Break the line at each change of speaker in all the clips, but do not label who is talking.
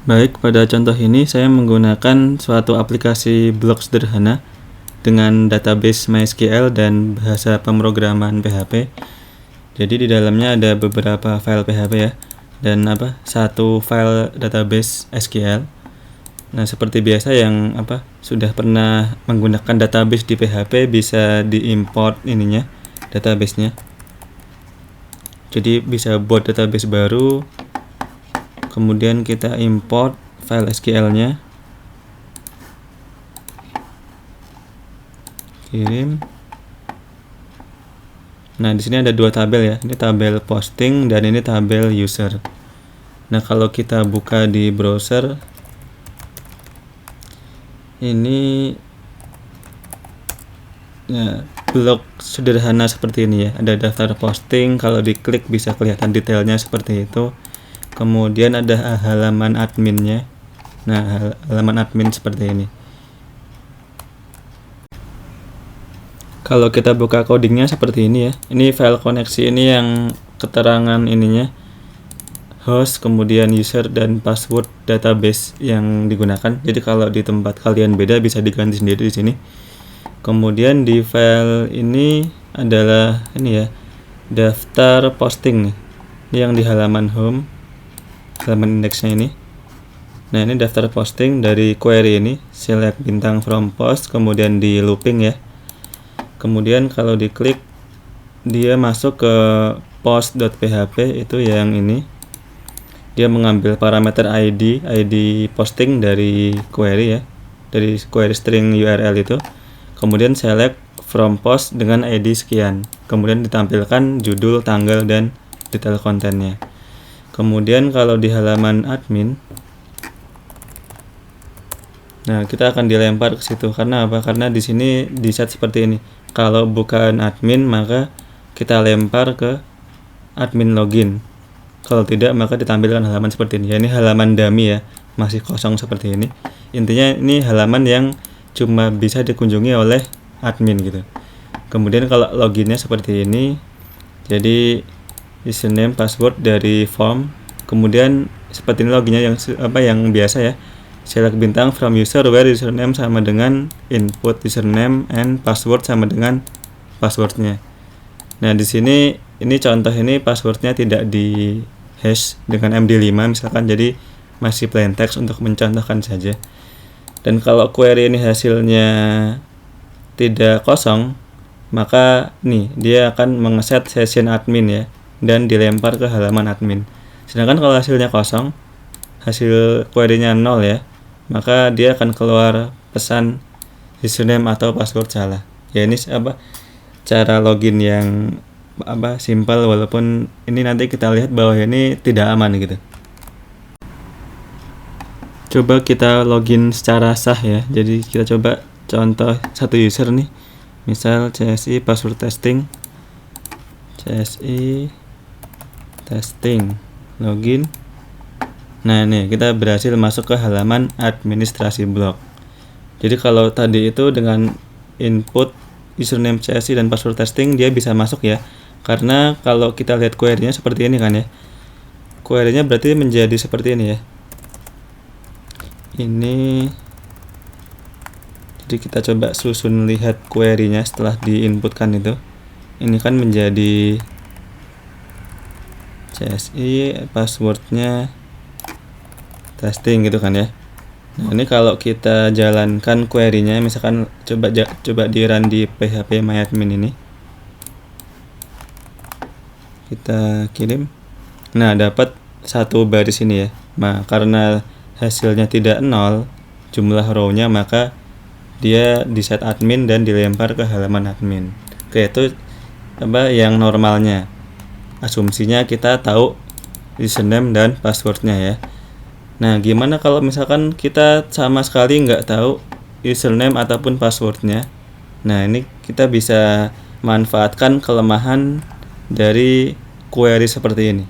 Baik, pada contoh ini saya menggunakan suatu aplikasi blog sederhana dengan database MySQL dan bahasa pemrograman PHP. Jadi di dalamnya ada beberapa file PHP ya, dan satu file database SQL. Nah, seperti biasa yang sudah pernah menggunakan database di PHP bisa diimport ininya, databasenya. Jadi bisa buat database baru. Kemudian kita import file SQL-nya, kirim. Nah, di sini ada dua tabel ya. Ini tabel posting dan ini tabel user. Nah, kalau kita buka di browser, ini ya, blog sederhana seperti ini ya. Ada daftar posting. Kalau diklik bisa kelihatan detailnya seperti itu. Kemudian ada halaman adminnya. Nah, halaman admin seperti ini. Kalau kita buka codingnya seperti ini ya. Ini file koneksi ini yang keterangan ininya, host, kemudian user dan password database yang digunakan. Jadi kalau di tempat kalian beda bisa diganti sendiri di sini. Kemudian di file ini adalah ini ya, daftar posting nih. Ini yang di halaman home, halaman indeksnya ini. Nah, ini daftar posting dari query ini, select bintang from post, kemudian di looping ya. Kemudian kalau diklik dia masuk ke post.php, itu yang ini. Dia mengambil parameter ID posting dari query ya, dari query string URL itu. Kemudian select from post dengan ID sekian. Kemudian ditampilkan judul, tanggal, dan detail kontennya. Kemudian kalau di halaman admin, nah kita akan dilempar ke situ. Karena apa? Karena di sini di set seperti ini. Kalau bukan admin maka kita lempar ke admin login. Kalau tidak maka ditampilkan halaman seperti ini. Ya, ini halaman dummy ya, masih kosong seperti ini. Intinya ini halaman yang cuma bisa dikunjungi oleh admin gitu. Kemudian kalau loginnya seperti ini. Jadi username, password dari form. Kemudian seperti ini loginnya yang biasa ya. Select bintang from user where username sama dengan input username and password sama dengan passwordnya. Nah, di sini ini contoh ini passwordnya tidak di hash dengan MD5 misalkan, jadi masih plain text untuk mencontohkan saja. Dan kalau query ini hasilnya tidak kosong, maka nih dia akan mengeset session admin ya, dan dilempar ke halaman admin. Sedangkan kalau hasilnya kosong, hasil query-nya 0 ya, maka dia akan keluar pesan username atau password salah. Ya, ini cara login yang simple, walaupun ini nanti kita lihat bahwa ini tidak aman gitu. Coba kita login secara sah ya. Jadi kita coba contoh satu user nih. Misal CSI password testing. CSI testing. Login. Nah, ini kita berhasil masuk ke halaman administrasi blog. Jadi kalau tadi itu dengan input username CSI dan password testing dia bisa masuk ya. Karena kalau kita lihat query-nya seperti ini kan ya. Query-nya berarti menjadi seperti ini ya. Ini. Jadi kita coba susun lihat query-nya setelah diinputkan itu. Ini kan menjadi CSI, passwordnya testing gitu kan ya. Nah, ini kalau kita jalankan query-nya, misalkan coba di run di PHP MyAdmin ini. Kita kirim. Nah, dapat satu baris ini ya. Nah, karena hasilnya tidak 0 jumlah row-nya, maka dia di set admin dan dilempar ke halaman admin. Oke, itu yang normalnya. Asumsinya kita tahu username dan passwordnya ya. Nah, gimana kalau misalkan kita sama sekali nggak tahu username ataupun passwordnya? Nah, ini kita bisa manfaatkan kelemahan dari query seperti ini.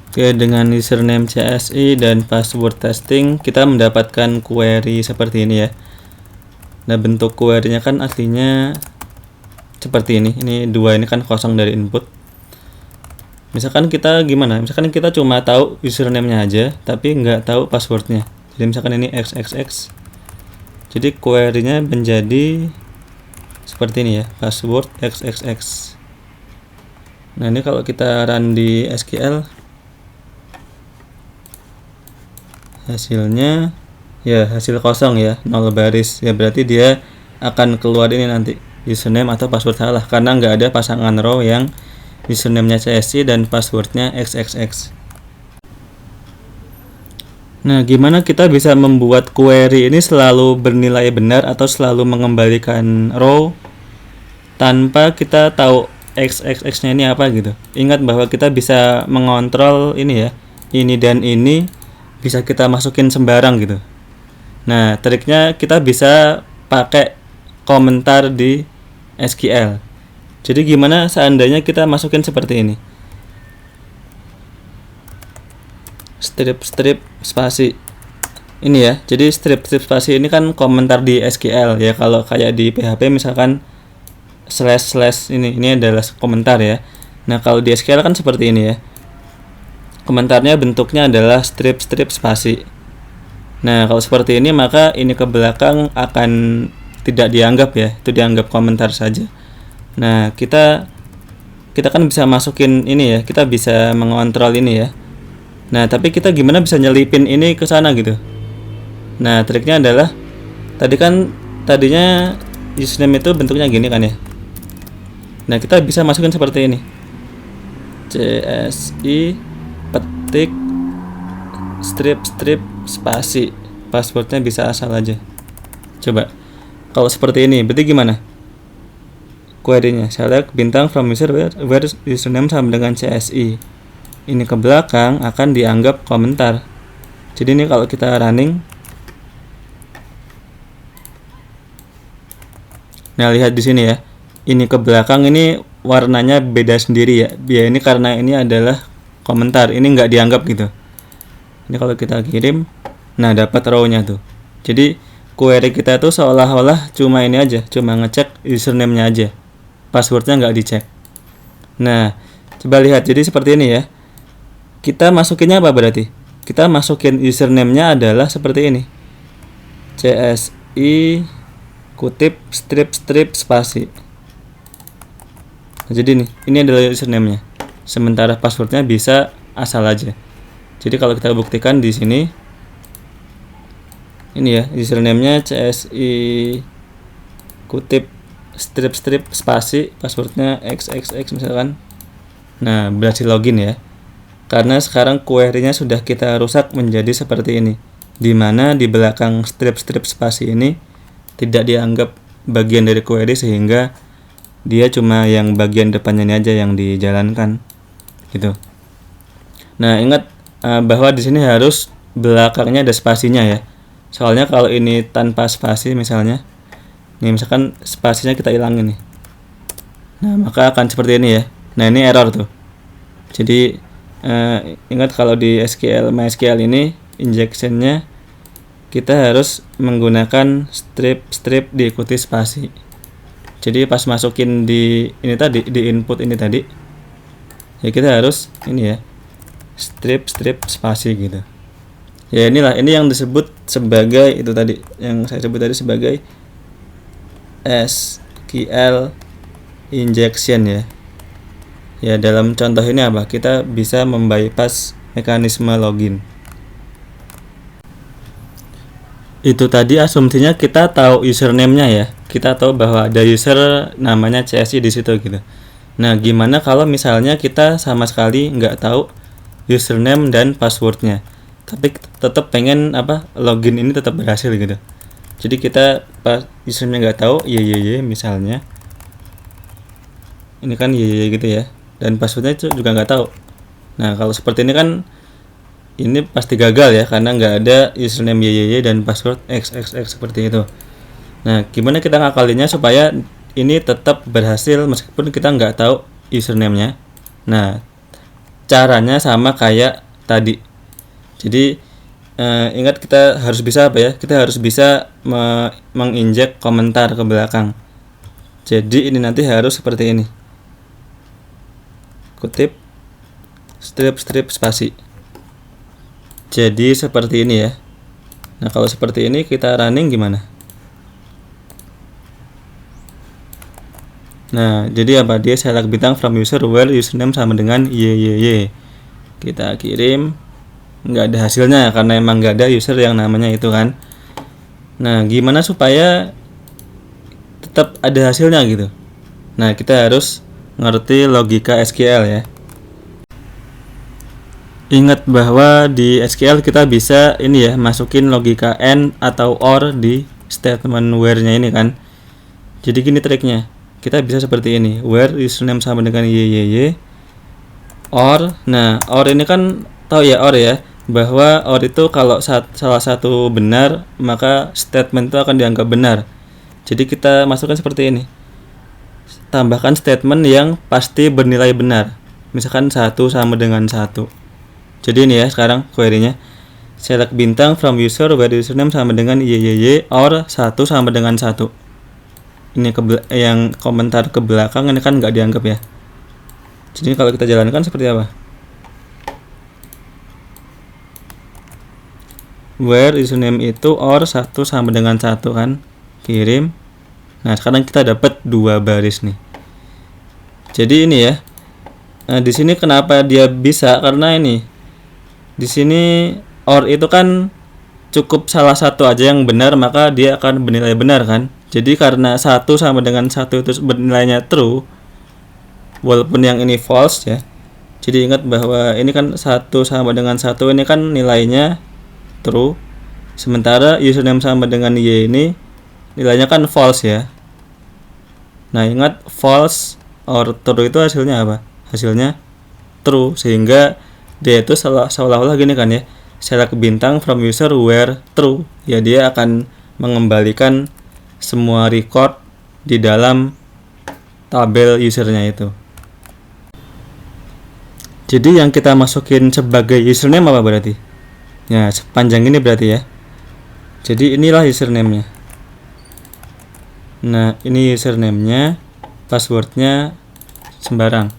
Oke, dengan username CSI dan password testing kita mendapatkan query seperti ini ya. Nah, bentuk query-nya kan aslinya seperti ini. Ini 2 ini kan kosong dari input. Misalkan kita gimana? Misalkan kita cuma tahu username-nya aja, tapi nggak tahu passwordnya. Jadi misalkan ini xxx. Jadi query-nya menjadi seperti ini ya, password xxx. Nah ini kalau kita run di SQL, hasilnya ya hasil kosong ya, 0 baris. Ya berarti dia akan keluar ini nanti username atau password salah, karena nggak ada pasangan row yang username-nya CSI dan passwordnya xxx. Nah, gimana kita bisa membuat query ini selalu bernilai benar atau selalu mengembalikan row tanpa kita tahu xxx-nya ini apa gitu. Ingat bahwa kita bisa mengontrol ini ya, ini dan ini bisa kita masukin sembarang gitu. Nah, triknya kita bisa pakai komentar di SQL. Jadi gimana seandainya kita masukin seperti ini, strip spasi ini ya. Jadi strip spasi ini kan komentar di SQL ya. Kalau kayak di PHP misalkan slash ini adalah komentar ya. Nah kalau di SQL kan seperti ini ya, komentarnya bentuknya adalah strip spasi. Nah kalau seperti ini maka ini ke belakang akan tidak dianggap ya, itu dianggap komentar saja. Nah kita kan bisa masukin ini ya, kita bisa mengontrol ini ya. Nah tapi kita gimana bisa nyelipin ini ke sana gitu. Nah triknya adalah tadinya username itu bentuknya gini kan ya. Nah kita bisa masukin seperti ini, CSI petik strip spasi, passwordnya bisa asal aja. Coba kalau seperti ini berarti gimana query-nya? Select bintang from user where username sama dengan CSI. Ini ke belakang akan dianggap komentar. Jadi ini kalau kita running, nah lihat di sini ya, ini ke belakang ini warnanya beda sendiri ya. Ya ini karena ini adalah komentar, ini nggak dianggap gitu. Ini kalau kita kirim, nah dapat row-nya tuh. Jadi query kita tuh seolah-olah cuma ini aja, cuma ngecek username-nya aja, passwordnya nggak dicek. Nah coba lihat, jadi seperti ini ya. Kita masukinnya apa berarti? Kita masukin username-nya adalah seperti ini, CSI kutip strip spasi. Nah, jadi ini adalah username-nya. Sementara passwordnya bisa asal aja. Jadi kalau kita buktikan di sini, ini ya username-nya CSI kutip strip spasi, passwordnya xxx misalkan. Nah berhasil login ya. Karena sekarang query-nya sudah kita rusak menjadi seperti ini, dimana di belakang strip spasi ini tidak dianggap bagian dari query, sehingga dia cuma yang bagian depannya ini aja yang dijalankan gitu. Nah ingat bahwa di sini harus belakangnya ada spasinya ya. Soalnya kalau ini tanpa spasi misalnya, nih misalkan spasinya kita hilangin nih, nah maka akan seperti ini ya. Nah ini error tuh. Jadi ingat kalau di MySQL ini injectionnya kita harus menggunakan strip diikuti spasi. Jadi pas masukin di ini tadi, di input ini tadi ya, kita harus ini ya, strip spasi gitu ya. Inilah ini yang disebut sebagai itu tadi, yang saya sebut tadi sebagai SQL injection ya. Ya dalam contoh ini apa? Kita bisa membypass mekanisme login. Itu tadi asumsinya kita tahu username-nya ya. Kita tahu bahwa ada user namanya CSI di situ gitu. Nah, gimana kalau misalnya kita sama sekali nggak tahu username dan passwordnya, tapi tetap pengen login ini tetap berhasil gitu. Jadi kita pas username nggak tahu, misalnya. Ini kan gitu ya. Dan passwordnya itu juga nggak tahu. Nah kalau seperti ini kan ini pasti gagal ya, karena nggak ada username dan password xxx seperti itu. Nah gimana kita ngakalinnya supaya ini tetap berhasil meskipun kita nggak tahu username-nya? Nah caranya sama kayak tadi. Jadi ingat kita harus bisa kita harus bisa menginjek komentar ke belakang. Jadi ini nanti harus seperti ini, kutip strip spasi. Jadi seperti ini ya. Nah, kalau seperti ini kita running gimana? Nah, jadi apa? Dia select bintang from user where username sama dengan YYY. Kita kirim, nggak ada hasilnya karena emang nggak ada user yang namanya itu kan. Nah, gimana supaya tetap ada hasilnya gitu? Nah, kita harus ngerti logika SQL ya. Ingat bahwa di SQL kita bisa ini ya, masukin logika AND atau OR di statement where-nya ini kan. Jadi gini triknya. Kita bisa seperti ini, where username sama dengan YYY or. Nah, or ini kan tahu ya or ya, bahwa or itu kalau salah satu benar maka statement itu akan dianggap benar. Jadi kita masukkan seperti ini, tambahkan statement yang pasti bernilai benar, misalkan 1 sama dengan 1. Jadi ini ya sekarang query-nya, select bintang from user where username sama dengan YYY or 1 sama dengan 1. Ini yang komentar ke belakang ini kan nggak dianggap ya. Jadi kalau kita jalankan seperti apa? Where username itu or 1 sama dengan 1 kan, kirim. Nah, sekarang kita dapat 2 baris nih. Jadi ini ya. Nah, di sini kenapa dia bisa? Karena ini di sini or itu kan cukup salah satu aja yang benar maka dia akan bernilai benar kan. Jadi karena 1 sama dengan 1 itu bernilainya true walaupun yang ini false ya. Jadi ingat bahwa ini kan 1 sama dengan 1 ini kan nilainya true. Sementara username sama dengan Y ini nilainya kan false ya. Nah, ingat false or true itu hasilnya apa? Hasilnya true, sehingga dia itu seolah-olah gini kan ya, select bintang from user where true, ya dia akan mengembalikan semua record di dalam tabel usernya itu. Jadi yang kita masukin sebagai username apa berarti? Ya, sepanjang ini berarti ya. Jadi inilah username-nya. Nah, ini username-nya, password-nya sembarang.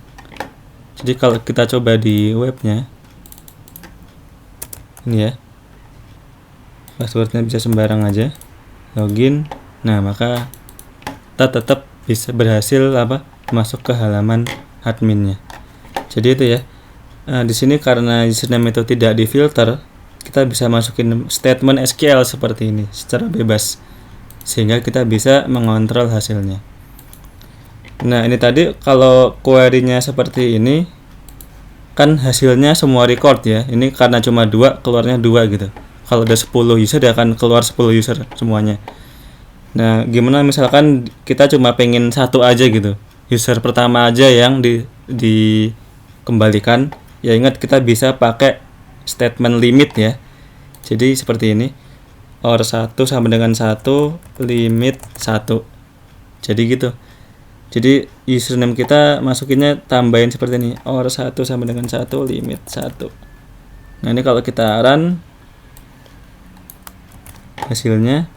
Jadi kalau kita coba di webnya, ini ya, passwordnya bisa sembarang aja, login. Nah, maka kita tetap bisa berhasil masuk ke halaman adminnya. Jadi itu ya. Nah, di sini karena username itu tidak difilter, kita bisa masukin statement SQL seperti ini secara bebas, sehingga kita bisa mengontrol hasilnya. Nah, ini tadi kalau query-nya seperti ini kan hasilnya semua record ya. Ini karena cuma 2 keluarnya 2 gitu. Kalau ada 10 user dia akan keluar 10 user semuanya. Nah, gimana misalkan kita cuma pengen 1 aja gitu, user pertama aja yang dikembalikan. Ya ingat kita bisa pakai statement limit ya. Jadi seperti ini, or 1 sama dengan 1 limit 1. Jadi gitu. Jadi username kita masukinnya tambahin seperti ini, or 1 sama dengan 1 limit 1. Nah, ini kalau kita run hasilnya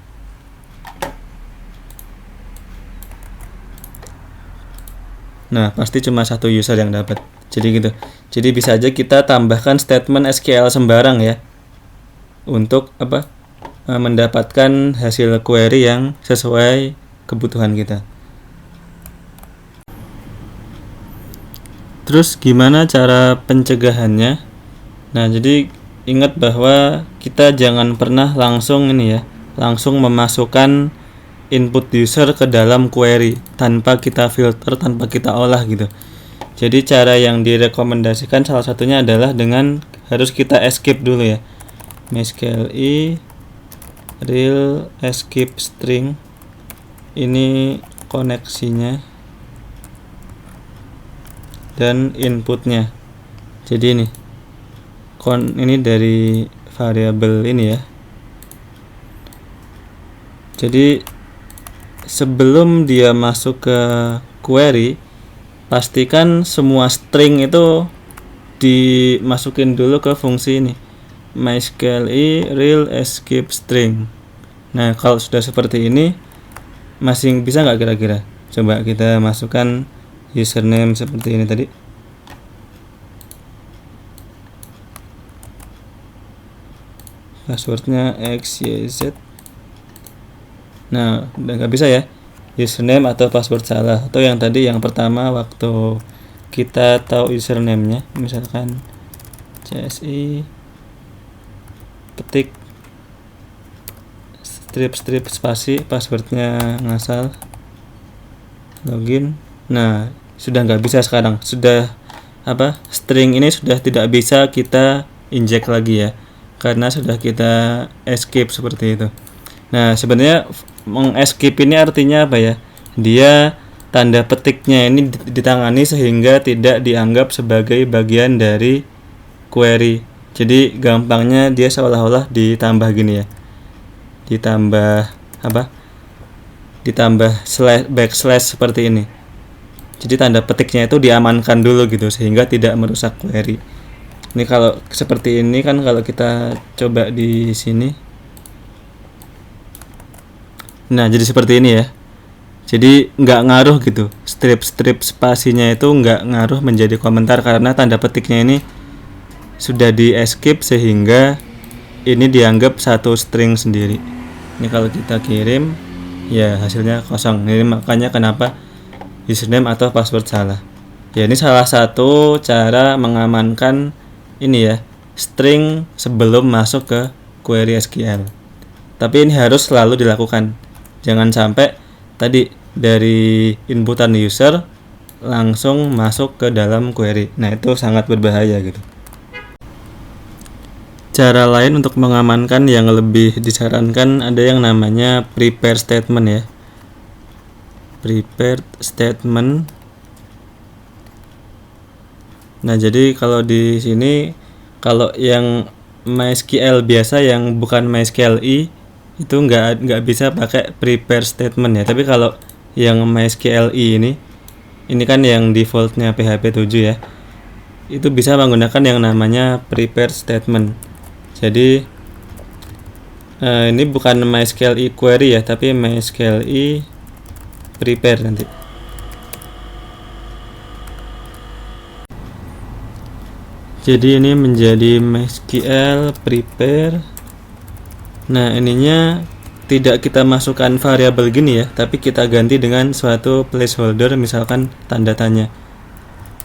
nah pasti cuma 1 user yang dapat. Jadi gitu. Jadi bisa aja kita tambahkan statement SQL sembarang ya untuk mendapatkan hasil query yang sesuai kebutuhan kita. Terus gimana cara pencegahannya? Nah, jadi ingat bahwa kita jangan pernah langsung langsung memasukkan input user ke dalam query tanpa kita filter, tanpa kita olah gitu. Jadi cara yang direkomendasikan salah satunya adalah dengan harus kita escape dulu ya. MySQL real escape string, ini koneksinya dan inputnya. Jadi ini dari variabel ini ya. Jadi sebelum dia masuk ke query, pastikan semua string itu dimasukin dulu ke fungsi ini, MySQL real escape string. Nah, kalau sudah seperti ini masih bisa nggak kira-kira? Coba kita masukkan username seperti ini tadi. passwordnya XYZ. Nah, udah nggak bisa ya, username atau password salah. Atau yang tadi yang pertama waktu kita tahu username-nya, misalkan CSI petik strip spasi, passwordnya ngasal, login. Nah, sudah nggak bisa sekarang, sudah string ini sudah tidak bisa kita inject lagi ya, karena sudah kita escape seperti itu. Nah, sebenarnya mengescape ini artinya apa ya? Dia tanda petiknya ini ditangani sehingga tidak dianggap sebagai bagian dari query. Jadi gampangnya dia seolah-olah ditambah gini ya. Ditambah backslash seperti ini. Jadi tanda petiknya itu diamankan dulu gitu sehingga tidak merusak query. Ini kalau seperti ini kan, kalau kita coba di sini. Nah, jadi seperti ini ya. Jadi nggak ngaruh gitu. Strip spasinya itu nggak ngaruh menjadi komentar karena tanda petiknya ini sudah di escape sehingga ini dianggap satu string sendiri. Ini kalau kita kirim ya hasilnya kosong. Ini makanya kenapa username atau password salah. Ya, ini salah satu cara mengamankan ini ya, string sebelum masuk ke query SQL. Tapi ini harus selalu dilakukan. Jangan sampai tadi dari inputan user langsung masuk ke dalam query. Nah, itu sangat berbahaya gitu. Cara lain untuk mengamankan yang lebih disarankan ada yang namanya prepare statement ya. Prepare statement. Nah, jadi kalau di sini, kalau yang MySQL biasa yang bukan MySQL itu nggak bisa pakai prepare statement ya. Tapi kalau yang MySQL ini kan yang defaultnya PHP 7 ya, itu bisa menggunakan yang namanya prepare statement. Jadi ini bukan MySQL query ya, tapi MySQL prepare nanti. Jadi ini menjadi MySQL prepare. Nah, ininya tidak kita masukkan variabel gini ya, tapi kita ganti dengan suatu placeholder, misalkan tanda tanya.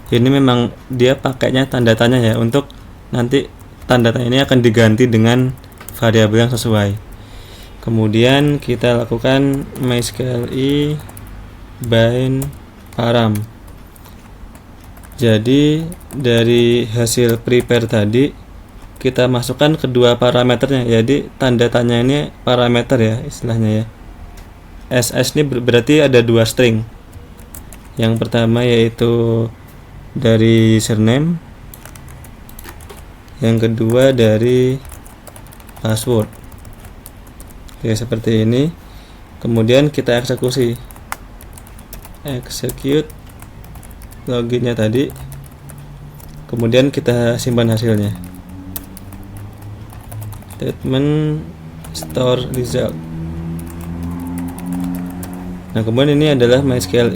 Ini memang dia pakainya tanda tanya ya, untuk nanti tanda tanya ini akan diganti dengan variabel yang sesuai. Kemudian kita lakukan MySQL bind param. Jadi dari hasil prepare tadi kita masukkan kedua parameternya. Jadi tanda tanya ini parameter ya istilahnya ya. SS ini berarti ada dua string. Yang pertama yaitu dari username, yang kedua dari password. Oke, seperti ini. Kemudian kita eksekusi, execute loginnya tadi, kemudian kita simpan hasilnya. Statement store result. Nah, kemudian ini adalah MySQL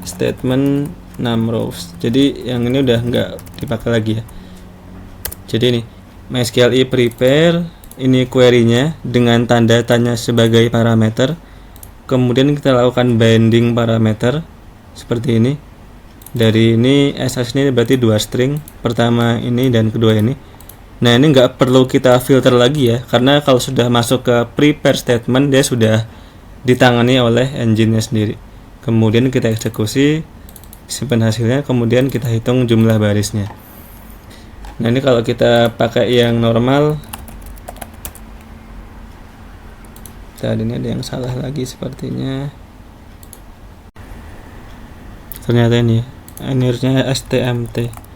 statement num rows. Jadi yang ini udah nggak dipakai lagi ya. Jadi ini MySQL prepare, ini query-nya dengan tanda tanya sebagai parameter. Kemudian kita lakukan binding parameter seperti ini. Dari ini SS ini berarti dua string, pertama ini dan kedua ini. Nah, ini nggak perlu kita filter lagi ya, karena kalau sudah masuk ke prepare statement dia sudah ditangani oleh engine-nya sendiri. Kemudian kita eksekusi, simpan hasilnya, kemudian kita hitung jumlah barisnya. Nah, ini kalau kita pakai yang normal, saat ini ada yang salah lagi sepertinya. Ternyata ini errornya STMT.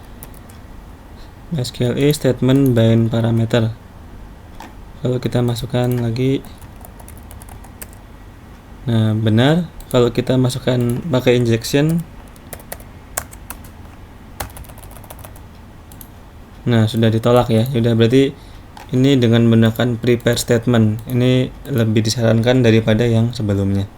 MySQL statement bind parameter. Kalau kita masukkan lagi, nah benar. Kalau kita masukkan pakai injection, nah sudah ditolak ya. Sudah, berarti ini dengan menggunakan prepare statement ini lebih disarankan daripada yang sebelumnya.